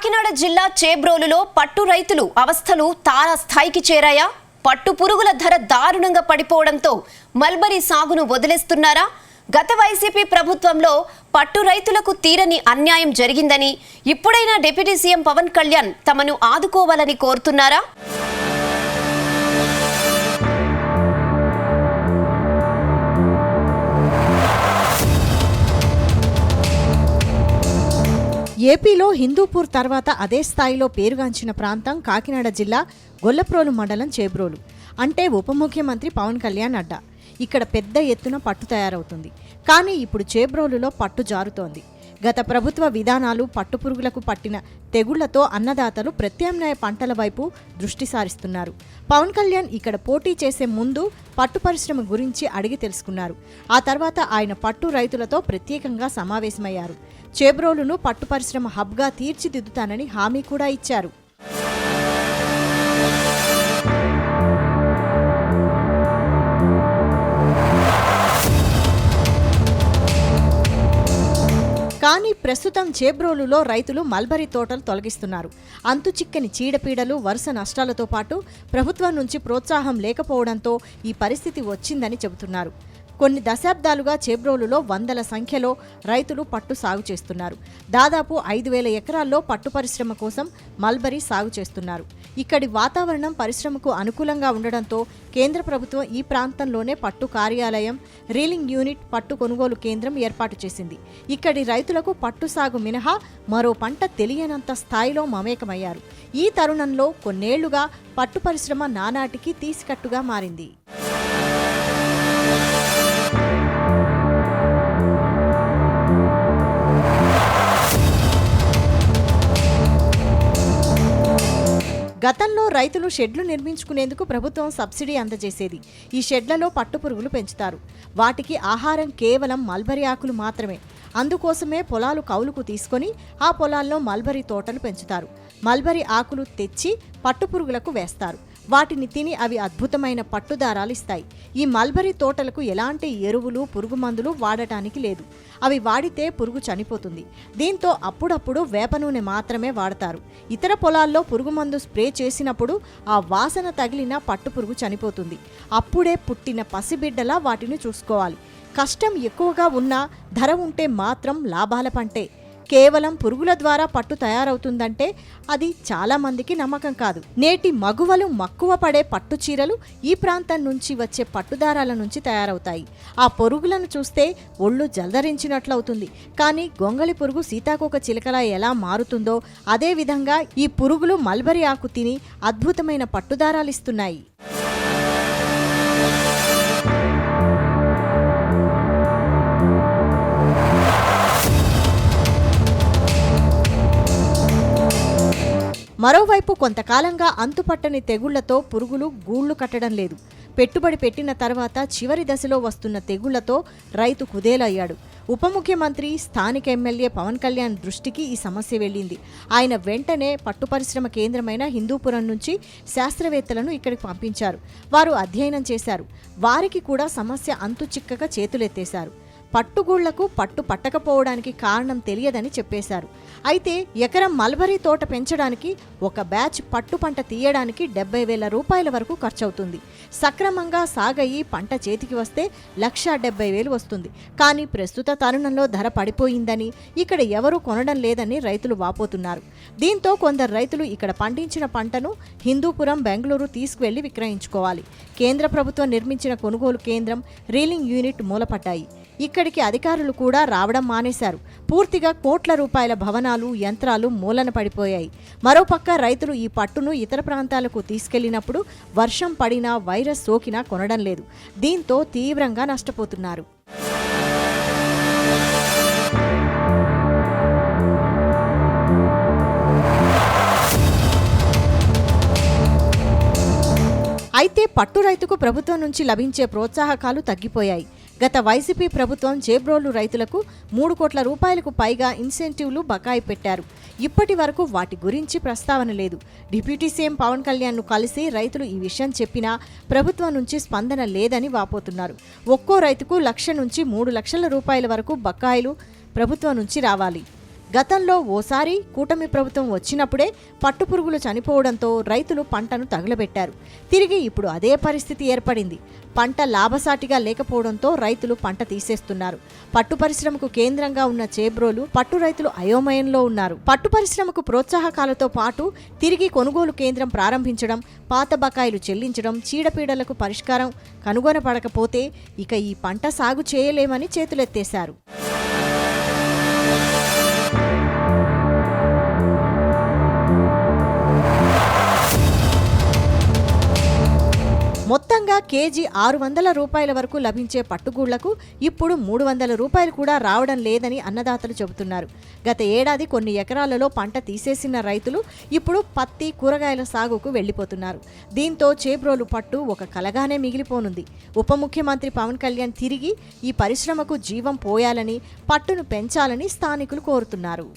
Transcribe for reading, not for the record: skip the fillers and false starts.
కాకినాడ జిల్లా చేబ్రోలులో పట్టు రైతులు అవస్థలు తారాస్థాయికి చేరాయా? పట్టు పురుగుల ధర దారుణంగా పడిపోవడంతో మల్బరీ సాగును వదిలేస్తున్నారా? గత వైసీపీ ప్రభుత్వంలో పట్టు రైతులకు తీరని అన్యాయం జరిగిందని ఇప్పుడైనా డిప్యూటీ సీఎం పవన్ కళ్యాణ్ తమను ఆదుకోవాలని కోరుతున్నారా? ఏపీలో హిందూపూర్ తర్వాత అదే స్థాయిలో పేరుగాంచిన ప్రాంతం కాకినాడ జిల్లా గొల్లప్రోలు మండలం చేబ్రోలు. అంటే ఉప ముఖ్యమంత్రి పవన్ కళ్యాణ్ అడ్డా. ఇక్కడ పెద్ద ఎత్తున పట్టు తయారవుతుంది. కానీ ఇప్పుడు చేబ్రోలులో పట్టు జారుతోంది. గత ప్రభుత్వ విధానాలు, పట్టుపురుగులకు పట్టిన తెగుళ్లతో అన్నదాతలు ప్రత్యామ్నాయ పంటల వైపు దృష్టి సారిస్తున్నారు. పవన్ కళ్యాణ్ ఇక్కడ పోటీ చేసే ముందు పట్టు పరిశ్రమ గురించి అడిగి తెలుసుకున్నారు. ఆ తర్వాత ఆయన పట్టు రైతులతో ప్రత్యేకంగా సమావేశమయ్యారు. చేబ్రోలును పట్టు పరిశ్రమ హబ్గా తీర్చిదిద్దుతానని హామీ కూడా ఇచ్చారు. కానీ ప్రస్తుతం చేబ్రోలులో రైతులు మల్బరీ తోటలు తొలగిస్తున్నారు. అంతుచిక్కని చీడపీడలు, వరుస నష్టాలతో పాటు ప్రభుత్వం నుంచి ప్రోత్సాహం లేకపోవడంతో ఈ పరిస్థితి వచ్చిందని చెబుతున్నారు. కొన్ని దశాబ్దాలుగా చేబ్రోలులో వందల సంఖ్యలో రైతులు పట్టు సాగు చేస్తున్నారు. దాదాపు 5,000 ఎకరాల్లో పట్టు పరిశ్రమ కోసం మల్బరీ సాగు చేస్తున్నారు. ఇక్కడి వాతావరణం పరిశ్రమకు అనుకూలంగా ఉండడంతో కేంద్ర ప్రభుత్వం ఈ ప్రాంతంలోనే పట్టు కార్యాలయం, రీలింగ్ యూనిట్, పట్టు కొనుగోలు కేంద్రం ఏర్పాటు చేసింది. ఇక్కడి రైతులకు పట్టు సాగు మినహా మరో పంట తెలియనంత స్థాయిలో మమేకమయ్యారు. ఈ తరుణంలో కొన్నేళ్లుగా పట్టు పరిశ్రమ నానాటికి తీసికట్టుగా మారింది. గతంలో రైతులు షెడ్లు నిర్మించుకునేందుకు ప్రభుత్వం సబ్సిడీ అందజేసేది. ఈ షెడ్లలో పట్టుపురుగులు పెంచుతారు. వాటికి ఆహారం కేవలం మల్బరీ ఆకులు మాత్రమే. అందుకోసమే పొలాలు కౌలుకు తీసుకొని ఆ పొలాల్లో మల్బరీ తోటలు పెంచుతారు. మల్బరీ ఆకులు తెచ్చి పట్టుపురుగులకు వేస్తారు. వాటిని తిని అవి అద్భుతమైన పట్టుదారాలు ఇస్తాయి. ఈ మల్బరీ తోటలకు ఎలాంటి ఎరువులు, పురుగు మందులు వాడటానికి లేదు. అవి వాడితే పురుగు చనిపోతుంది. దీంతో అప్పుడప్పుడు వేప నూనె మాత్రమే వాడతారు. ఇతర పొలాల్లో పురుగు మందు స్ప్రే చేసినప్పుడు ఆ వాసన తగిలిన పట్టుపురుగు చనిపోతుంది. అప్పుడే పుట్టిన పసిబిడ్డలా వాటిని చూసుకోవాలి. కష్టం ఎక్కువగా ఉన్నా ధర ఉంటే మాత్రం లాభాల పంటే. కేవలం పురుగుల ద్వారా పట్టు తయారవుతుందంటే అది చాలా మందికి నమ్మకం కాదు. నేటి మగువలు మక్కువ పడే పట్టు చీరలు ఈ ప్రాంతం నుంచి వచ్చే పట్టుదారాల నుంచి తయారవుతాయి. ఆ పురుగులను చూస్తే ఒళ్ళు జల్దరించినట్లవుతుంది. కానీ గొంగళి పురుగు సీతాకోక చిలకలా ఎలా మారుతుందో అదే విధంగా ఈ పురుగులు మల్బరీ ఆకు తిని అద్భుతమైన పట్టుదారాలిస్తున్నాయి. మరోవైపు కొంతకాలంగా అంతుపట్టని తెగుళ్లతో పురుగులు గూళ్లు కట్టడం లేదు. పెట్టుబడి పెట్టిన తర్వాత చివరి దశలో వస్తున్న తెగుళ్లతో రైతు కుదేలయ్యాడు. ఉప ముఖ్యమంత్రి, స్థానిక ఎమ్మెల్యే పవన్ కళ్యాణ్ దృష్టికి ఈ సమస్య వెళ్ళింది. ఆయన వెంటనే పట్టు పరిశ్రమ కేంద్రమైన హిందూపురం నుంచి శాస్త్రవేత్తలను ఇక్కడికి పంపించారు. వారు అధ్యయనం చేశారు. వారికి కూడా సమస్య అంతుచిక్కక చేతులెత్తేశారు. పట్టుగూళ్లకు పట్టు పట్టకపోవడానికి కారణం తెలియదని చెప్పేశారు. అయితే ఎకరం మల్బరీ తోట పెంచడానికి ఒక బ్యాచ్ పట్టు పంట తీయడానికి 70,000 రూపాయల వరకు ఖర్చవుతుంది. సక్రమంగా సాగయి పంట చేతికి వస్తే 1,70,000 వస్తుంది. కానీ ప్రస్తుత తరుణంలో ధర పడిపోయిందని, ఇక్కడ ఎవరూ కొనడం లేదని రైతులు వాపోతున్నారు. దీంతో కొందరు రైతులు ఇక్కడ పండించిన పంటను హిందూపురం, బెంగళూరు తీసుకువెళ్లి విక్రయించుకోవాలి. కేంద్ర ప్రభుత్వం నిర్మించిన కొనుగోలు కేంద్రం, రీలింగ్ యూనిట్ మూలపడ్డాయి. ఇక్కడికి అధికారులు కూడా రావడం మానేశారు. పూర్తిగా కోట్ల రూపాయల భవనాలు, యంత్రాలు మూలన పడిపోయాయి. మరోపక్క రైతులు ఈ పట్టును ఇతర ప్రాంతాలకు తీసుకెళ్లినప్పుడు వర్షం పడినా, వైరస్ సోకినా కొనడం లేదు. దీంతో తీవ్రంగా నష్టపోతున్నారు. అయితే పట్టు రైతుకు ప్రభుత్వం నుంచి లభించే ప్రోత్సాహకాలు తగ్గిపోయాయి. గత వైసీపీ ప్రభుత్వం చేబ్రోలు రైతులకు 3 కోట్ల రూపాయలకు పైగా ఇన్సెంటివ్లు బకాయి పెట్టారు. ఇప్పటి వరకు వాటి గురించి ప్రస్తావన లేదు. డిప్యూటీ సీఎం పవన్ కళ్యాణ్ను కలిసి రైతులు ఈ విషయం చెప్పినా ప్రభుత్వం నుంచి స్పందన లేదని వాపోతున్నారు. ఒక్కో రైతుకు 1,00,000 నుంచి 3 లక్షల రూపాయల వరకు బకాయిలు ప్రభుత్వం నుంచి రావాలి. గతంలో ఓసారి కూటమి ప్రభుత్వం వచ్చినప్పుడే పట్టుపురుగులు చనిపోవడంతో రైతులు పంటను తగులబెట్టారు. తిరిగి ఇప్పుడు అదే పరిస్థితి ఏర్పడింది. పంట లాభసాటిగా లేకపోవడంతో రైతులు పంట తీసేస్తున్నారు. పట్టు పరిశ్రమకు కేంద్రంగా ఉన్న చేబ్రోలు పట్టు రైతులు అయోమయంలో ఉన్నారు. పట్టు పరిశ్రమకు ప్రోత్సాహకాలతో పాటు తిరిగి కొనుగోలు కేంద్రం ప్రారంభించడం, పాత బకాయిలు చెల్లించడం, చీడపీడలకు పరిష్కారం కనుగొనపడకపోతే ఇక ఈ పంట సాగు చేయలేమని చేతులెత్తేశారు. మొత్తంగా కేజీ 600 రూపాయల వరకు లభించే పట్టుగూళ్లకు ఇప్పుడు 300 రూపాయలు కూడా రావడం లేదని అన్నదాతలు చెబుతున్నారు. గత ఏడాది కొన్ని ఎకరాలలో పంట తీసేసిన రైతులు ఇప్పుడు పత్తి, కూరగాయల సాగుకు వెళ్లిపోతున్నారు. దీంతో చేబ్రోలు పట్టు ఒక కలగానే మిగిలిపోనుంది. ఉప ముఖ్యమంత్రి పవన్ కళ్యాణ్ తిరిగి ఈ పరిశ్రమకు జీవం పోయాలని, పట్టును పెంచాలని స్థానికులు కోరుతున్నారు.